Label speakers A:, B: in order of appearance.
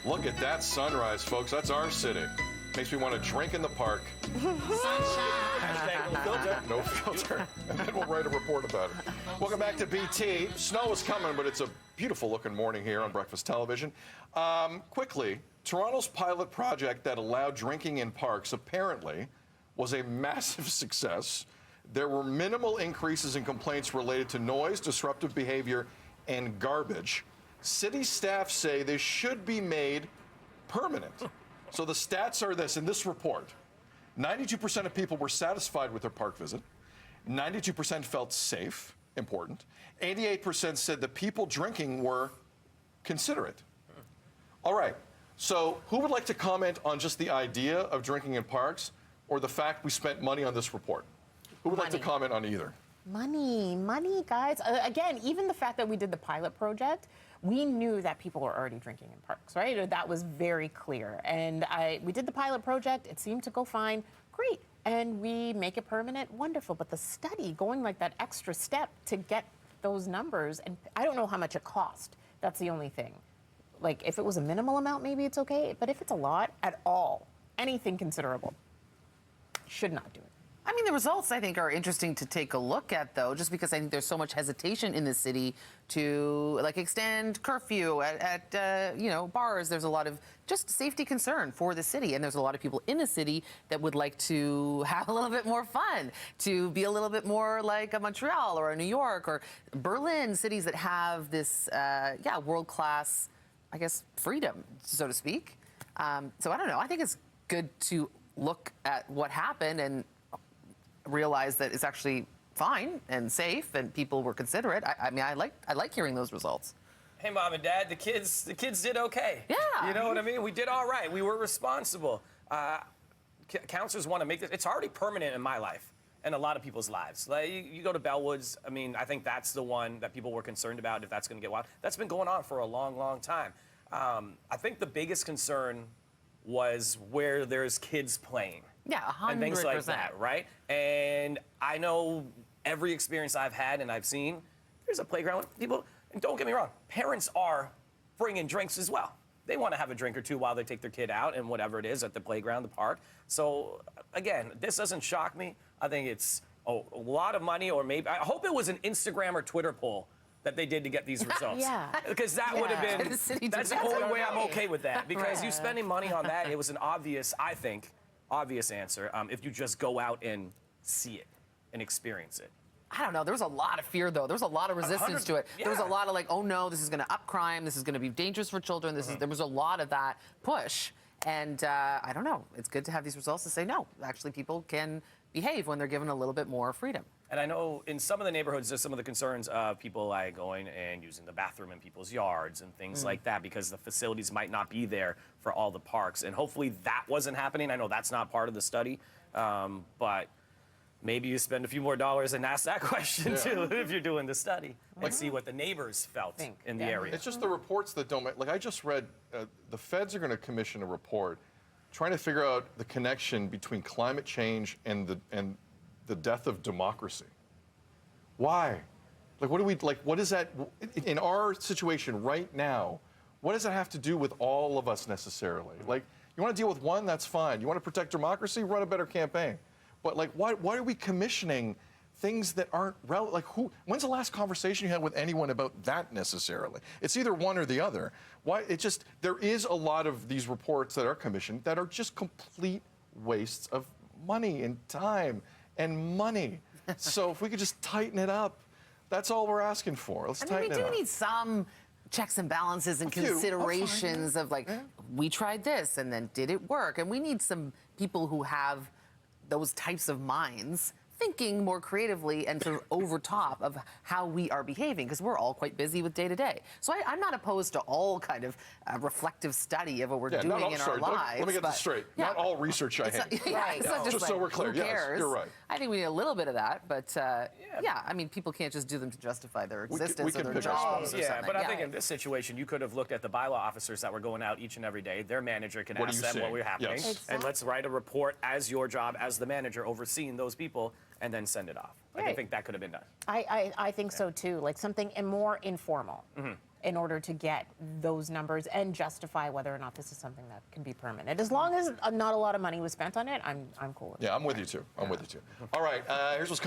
A: Look at that sunrise, folks. That's our city. Makes me want to drink in the park.
B: Sunshine.
A: No filter. No filter. And then we'll write a report about it. Welcome back to BT. Snow is coming, but it's a beautiful looking morning here on Breakfast Television. Quickly, Toronto's pilot project that allowed drinking in parks apparently was a massive success. There were minimal increases in complaints related to noise, disruptive behavior, and garbage. City staff say this should be made permanent. So the stats are this in this report. 92% of people were satisfied with their park visit. 92% felt safe, important. 88% said the people drinking were considerate. All right, so who would like to comment on just the idea of drinking in parks or the fact we spent money on this report? Who would like to comment on either?
C: Money, guys. Again, even the fact that we did the pilot project, we knew that people were already drinking in parks, right? That was very clear. And we did the pilot project. It seemed to go fine. Great. And we make it permanent. Wonderful. But the study, going like that extra step to get those numbers, and I don't know how much it cost. That's the only thing. Like, if it was a minimal amount, maybe it's okay. But if it's a lot at all, anything considerable, should not do it.
D: I mean, the results, I think, are interesting to take a look at, though, just because I think there's so much hesitation in the city to, like, extend curfew at bars. There's a lot of just safety concern for the city, and there's a lot of people in the city that would like to have a little bit more fun, to be a little bit more like a Montreal or a New York or Berlin, cities that have this, world-class, I guess, freedom, so to speak. So I don't know. I think it's good to look at what happened and realize that it's actually fine and safe and people were considerate. I mean, I like hearing those results.
B: Hey, Mom and Dad, the kids did okay.
D: Yeah.
B: You know what I mean? We did all right. We were responsible. Counselors want to make this. It's already permanent in my life and a lot of people's lives. Like, you go to Bellwoods. I mean, I think that's the one that people were concerned about, if that's going to get wild. That's been going on for a long, long time. I think the biggest concern was where there's kids playing.
D: Yeah, 100%.
B: And things like that, right? And I know every experience I've had and I've seen, there's a playground with people, and don't get me wrong, parents are bringing drinks as well. They want to have a drink or two while they take their kid out and whatever it is at the playground, the park. So, again, this doesn't shock me. I think it's a lot of money, or maybe, I hope it was an Instagram or Twitter poll that they did to get these results.
C: Yeah.
B: Because that would have been, that's the only way I'm okay with that. Because you spending money on that, it was an obvious, I think, obvious answer if you just go out and see it and experience it.
D: I don't know. There was a lot of fear, though. There was a lot of resistance to it. There was a lot of like, oh no, this is going to up crime. This is going to be dangerous for children. There was a lot of that push. And I don't know. It's good to have these results to say, no, actually people can behave when they're given a little bit more freedom.
B: And I know in some of the neighborhoods, there's some of the concerns of people like going and using the bathroom in people's yards and things like that, because the facilities might not be there for all the parks. And hopefully that wasn't happening. I know that's not part of the study, but maybe you spend a few more dollars and ask that question too if you're doing the study and see what the neighbors felt in the area.
A: It's just the reports that don't make, like I just read, the feds are going to commission a report trying to figure out the connection between climate change and the death of democracy. Why? Like, what is that, in our situation right now, what does that have to do with all of us necessarily? Like, you want to deal with one, that's fine. You want to protect democracy, run a better campaign. But like, why are we commissioning things that aren't relevant? Like, when's the last conversation you had with anyone about that necessarily? It's either one or the other. Why? There is a lot of these reports that are commissioned that are just complete wastes of money and time and money. So if we could just tighten it up, that's all we're asking for. Let's tighten it up.
D: We do need some checks and balances and considerations of like, we tried this and then did it work? And we need some people who have those types of minds thinking more creatively and sort of over top of how we are behaving, because we're all quite busy with day to day. So I'm not opposed to all kind of reflective study of what we're doing in our lives.
A: Let me get this straight. Not all research I hate.
D: It's not just
A: so we're clear.
D: Who cares?
A: Yes, you're right.
D: I think we need a little bit of that, but I mean, people can't just do them to justify their existence or their jobs or something.
B: But I think in this situation, you could have looked at the bylaw officers that were going out each and every day. Their manager can ask them what was happening.
A: Yes.
B: And let's write a report as your job as the manager overseeing those people, and then send it off. Like, I think that could have been done.
C: I think so too, like something more informal. in order to get those numbers and justify whether or not this is something that can be permanent. As long as not a lot of money was spent on it, I'm cool with it.
A: Yeah, I'm with you too. I'm with you too. All right, here's what's